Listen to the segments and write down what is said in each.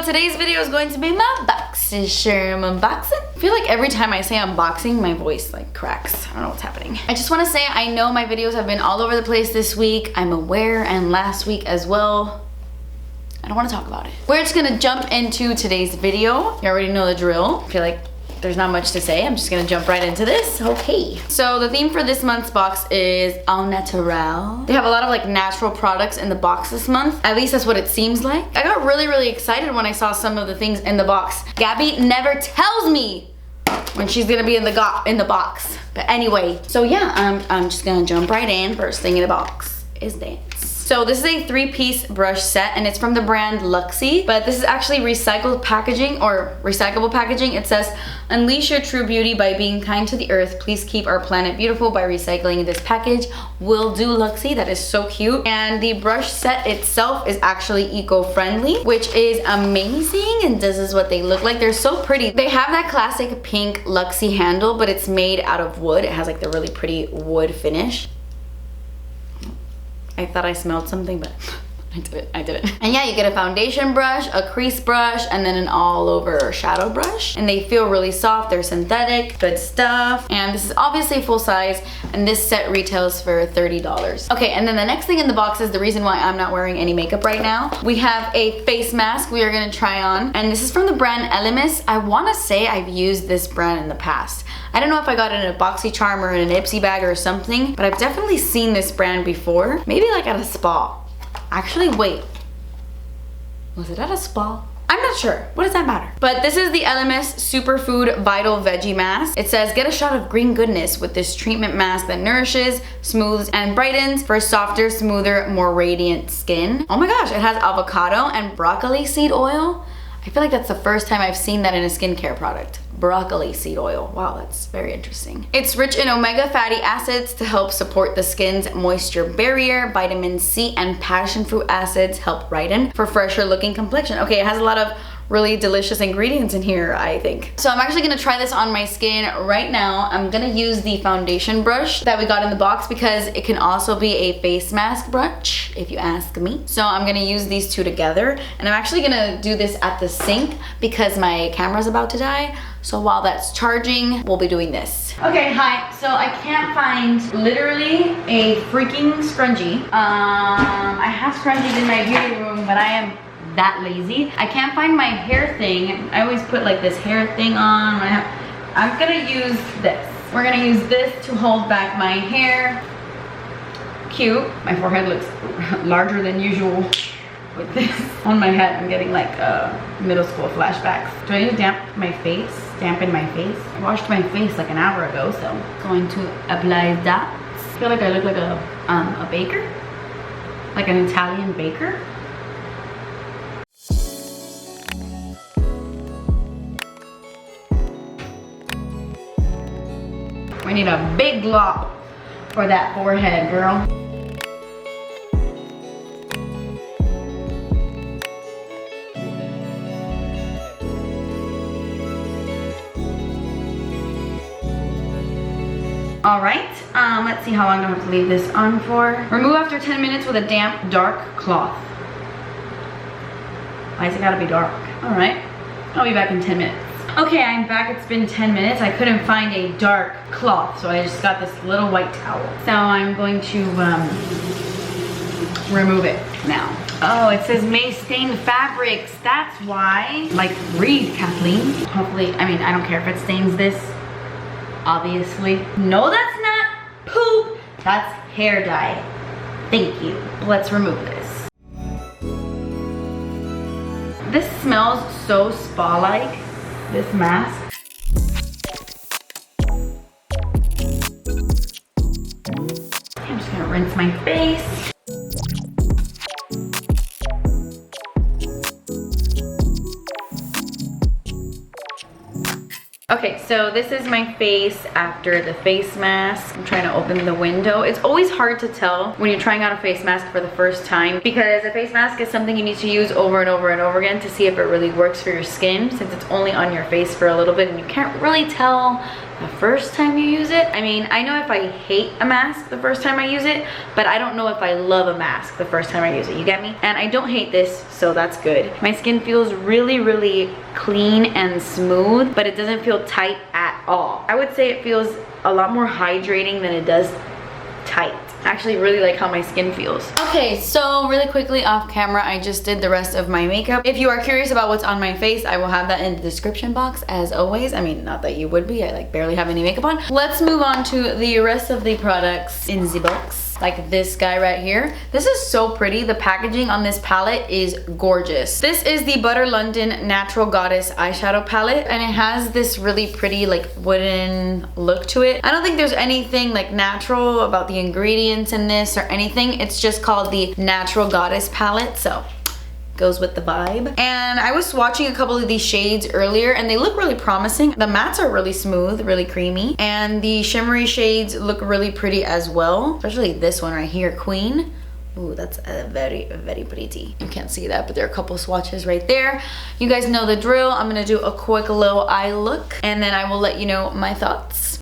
today's video is going to be my Boxycharm unboxing. I feel like every time I say unboxing, my voice like cracks. I don't know what's happening. I just want to say I know my videos have been all over the place this week. I'm aware, and last week as well. I don't want to talk about it. We're just gonna jump into today's video. You already know the drill. I feel like there's not much to say. I'm just gonna jump right into this. Okay. So the theme for this month's box is au naturel. They have a lot of like natural products in the box this month. At least that's what it seems like. I got really excited when I saw some of the things in the box. Gabby never tells me when she's gonna be in the box. But anyway, so yeah, I'm just gonna jump right in. First thing in the box is dance. So this is a 3-piece brush set, and it's from the brand Luxie, but this is actually recycled packaging or recyclable packaging. It says, unleash your true beauty by being kind to the earth. Please keep our planet beautiful by recycling this package. Will do, Luxie. That is so cute. And the brush set itself is actually eco-friendly, which is amazing. And this is what they look like. They're so pretty. They have that classic pink Luxie handle, but it's made out of wood. It has like the really pretty wood finish. I thought I smelled something, but I didn't. And yeah, you get a foundation brush, a crease brush, and then an all over shadow brush. And they feel really soft, they're synthetic, good stuff. And this is obviously full size, and this set retails for $30. Okay, and then the next thing in the box is the reason why I'm not wearing any makeup right now. We have a face mask we are gonna try on, and this is from the brand Elemis. I wanna say I've used this brand in the past. I don't know if I got it in a Boxycharm or in an Ipsy bag or something, but I've definitely seen this brand before. Maybe like at a spa. Actually, wait. Was it at a spa? I'm not sure. What does that matter? But this is the Elemis Superfood Vital Veggie Mask. It says, get a shot of green goodness with this treatment mask that nourishes, smooths, and brightens for softer, smoother, more radiant skin. Oh my gosh, it has avocado and broccoli seed oil. I feel like that's the first time I've seen that in a skincare product. Broccoli seed oil. Wow, that's very interesting. It's rich in omega fatty acids to help support the skin's moisture barrier. Vitamin C and passion fruit acids help brighten for fresher looking complexion. Okay, it has a lot of really delicious ingredients in here, I think. So I'm actually gonna try this on my skin right now. I'm gonna use the foundation brush that we got in the box because it can also be a face mask brush, if you ask me. So I'm gonna use these two together, and I'm actually gonna do this at the sink because my camera's about to die. So while that's charging, we'll be doing this. Okay, hi. So I can't find literally a freaking scrunchie. I have scrunchies in my beauty room, but I am that lazy. I can't find my hair thing. I always put like this hair thing on. I'm gonna use this. We're gonna use this to hold back my hair. Cute. My forehead looks larger than usual with this on my head. I'm getting like middle school flashbacks. Do I need to dampen my face? I washed my face like an hour ago, so I'm going to apply that. I feel like I look like a baker, like an Italian baker. We need a big glop for that forehead, girl. All right, let's see how long I have to leave this on for. Remove after 10 minutes with a damp, dark cloth. Why has it gotta be dark? All right, I'll be back in 10 minutes. Okay, I'm back. It's been 10 minutes. I couldn't find a dark cloth, so I just got this little white towel. So I'm going to remove it now. Oh, it says may stain fabrics. That's why. Like, read, Kathleen. Hopefully, I mean, I don't care if it stains this. Obviously. No, that's not poop. That's hair dye. Thank you. Let's remove this. This smells so spa-like. This mask. I'm just gonna rinse my face. Okay, so this is my face after the face mask. I'm trying to open the window. It's always hard to tell when you're trying out a face mask for the first time because a face mask is something you need to use over and over and over again to see if it really works for your skin, since it's only on your face for a little bit and you can't really tell the first time you use it. I mean, I know if I hate a mask the first time I use it, but I don't know if I love a mask the first time I use it, you get me? And I don't hate this, so that's good. My skin feels really, really clean and smooth, but it doesn't feel tight at all. I would say it feels a lot more hydrating than it does tight. I actually really like how my skin feels. Okay, so really quickly off camera, I just did the rest of my makeup. If you are curious about what's on my face, I will have that in the description box as always. I mean, not that you would be, I like barely have any makeup on. Let's move on to the rest of the products in the box. Like this guy right here. This is so pretty. The packaging on this palette is gorgeous. This is the Butter London Natural Goddess eyeshadow palette, and it has this really pretty like wooden look to it. I don't think there's anything like natural about the ingredients in this or anything. It's just called the Natural Goddess palette, so goes with the vibe. And I was swatching a couple of these shades earlier and they look really promising. The mattes are really smooth, really creamy, and the shimmery shades look really pretty as well, especially this one right here, Queen. Ooh, that's very, very pretty. You can't see that, but there are a couple swatches right there. You guys know the drill. I'm gonna do a quick low eye look and then I will let you know my thoughts.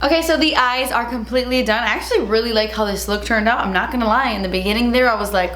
Okay, so the eyes are completely done. I actually really like how this look turned out. I'm not gonna lie, in the beginning there I was like,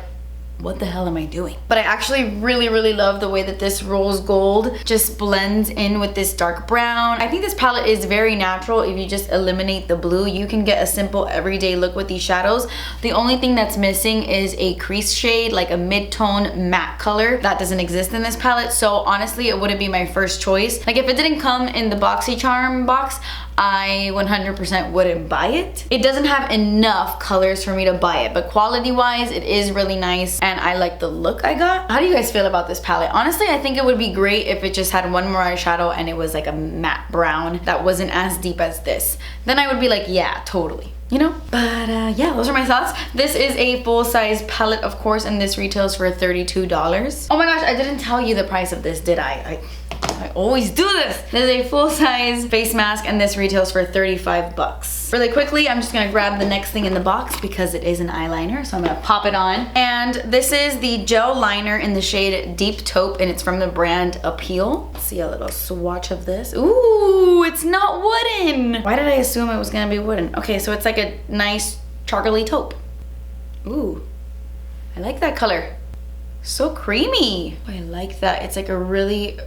what the hell am I doing? But I actually really, really love the way that this rose gold just blends in with this dark brown. I think this palette is very natural. If you just eliminate the blue, you can get a simple everyday look with these shadows. The only thing that's missing is a crease shade, like a mid-tone matte color. That doesn't exist in this palette, so honestly, it wouldn't be my first choice. Like if it didn't come in the Boxycharm box, I 100% wouldn't buy it. It doesn't have enough colors for me to buy it, but quality-wise, it is really nice, and I like the look I got. How do you guys feel about this palette? Honestly, I think it would be great if it just had one more eyeshadow and it was like a matte brown that wasn't as deep as this. Then I would be like, yeah, totally. You know? But yeah, those are my thoughts. This is a full-size palette, of course, and this retails for $32. Oh my gosh, I didn't tell you the price of this, did I always do this. This is a full-size face mask and this retails for 35 bucks. Really quickly, I'm just gonna grab the next thing in the box because it is an eyeliner, so I'm gonna pop it on. And this is the gel liner in the shade Deep Taupe, and it's from the brand Appeal. Let's see a little swatch of this. Ooh, it's not wooden. Why did I assume it was gonna be wooden? Okay, so it's like a nice chocolatey taupe. Ooh, I like that color. So creamy. I like that. It's like a really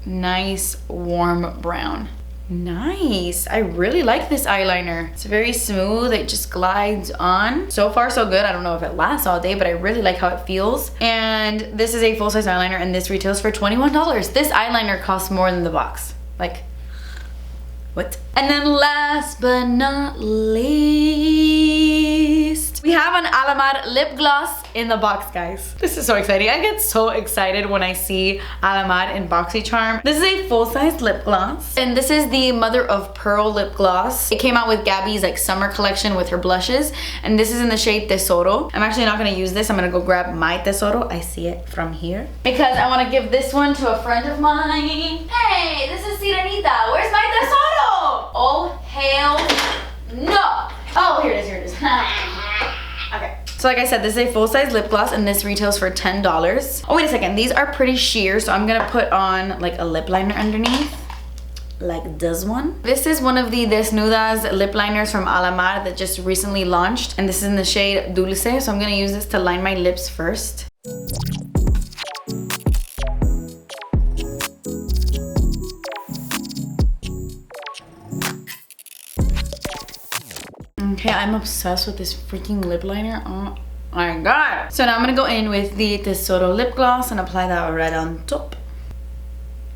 nice warm brown. Nice. I really like this eyeliner. It's very smooth. It just glides on. So far so good. I don't know if it lasts all day, but I really like how it feels. And this is a full-size eyeliner and this retails for $21. This eyeliner costs more than the box. Like, what? And then last but not least, we We have an Alamar lip gloss in the box, guys. This is so exciting. I get so excited when I see Alamar in Boxycharm. This is a full-size lip gloss. And this is the Mother of Pearl lip gloss. It came out with Gabby's like summer collection with her blushes. And this is in the shade Tesoro. I'm actually not gonna use this. I'm gonna go grab my Tesoro. I see it from here. Because I wanna give this one to a friend of mine. Hey, this is Sirenita. Where's my Tesoro? Oh, hell no. Oh, here it is, here it is. Okay. So like I said, this is a full-size lip gloss and this retails for $10. Oh, wait a second. These are pretty sheer, so I'm gonna put on like a lip liner underneath. Like this one. This is one of the Desnudas lip liners from Alamar that just recently launched. And this is in the shade Dulce, so I'm gonna use this to line my lips first. Okay, I'm obsessed with this freaking lip liner. Oh my god. So now I'm gonna go in with the Tesoro lip gloss and apply that right on top.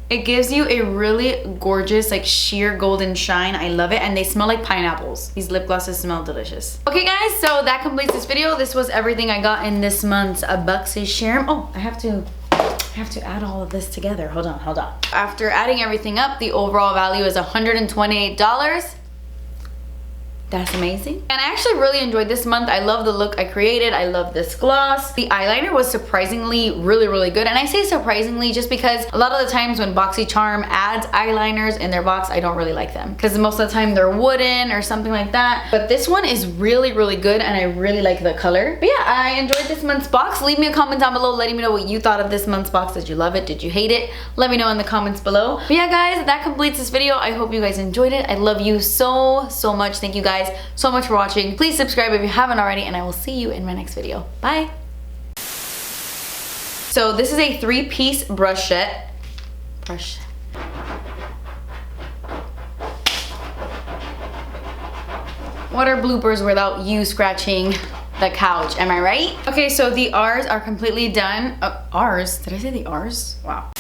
It gives you a really gorgeous, like sheer golden shine. I love it, and they smell like pineapples. These lip glosses smell delicious. Okay guys, so that completes this video. This was everything I got in this month's Boxycharm. Oh, I have to add all of this together. Hold on. After adding everything up, the overall value is $128. That's amazing. And I actually really enjoyed this month. I love the look I created. I love this gloss. The eyeliner was surprisingly really good. And I say surprisingly just because a lot of the times when Boxycharm adds eyeliners in their box, I don't really like them. Because most of the time they're wooden or something like that. But this one is really good and I really like the color. But yeah, I enjoyed this month's box. Leave me a comment down below letting me know what you thought of this month's box. Did you love it? Did you hate it? Let me know in the comments below. But yeah guys, that completes this video. I hope you guys enjoyed it. I love you so much. Thank you guys so much for watching. Please subscribe if you haven't already, and I will see you in my next video. Bye. So this is a 3-piece brush set. What are bloopers without you scratching the couch? Am I right? Okay, so the R's are completely done. R's? Did I say the R's? Wow.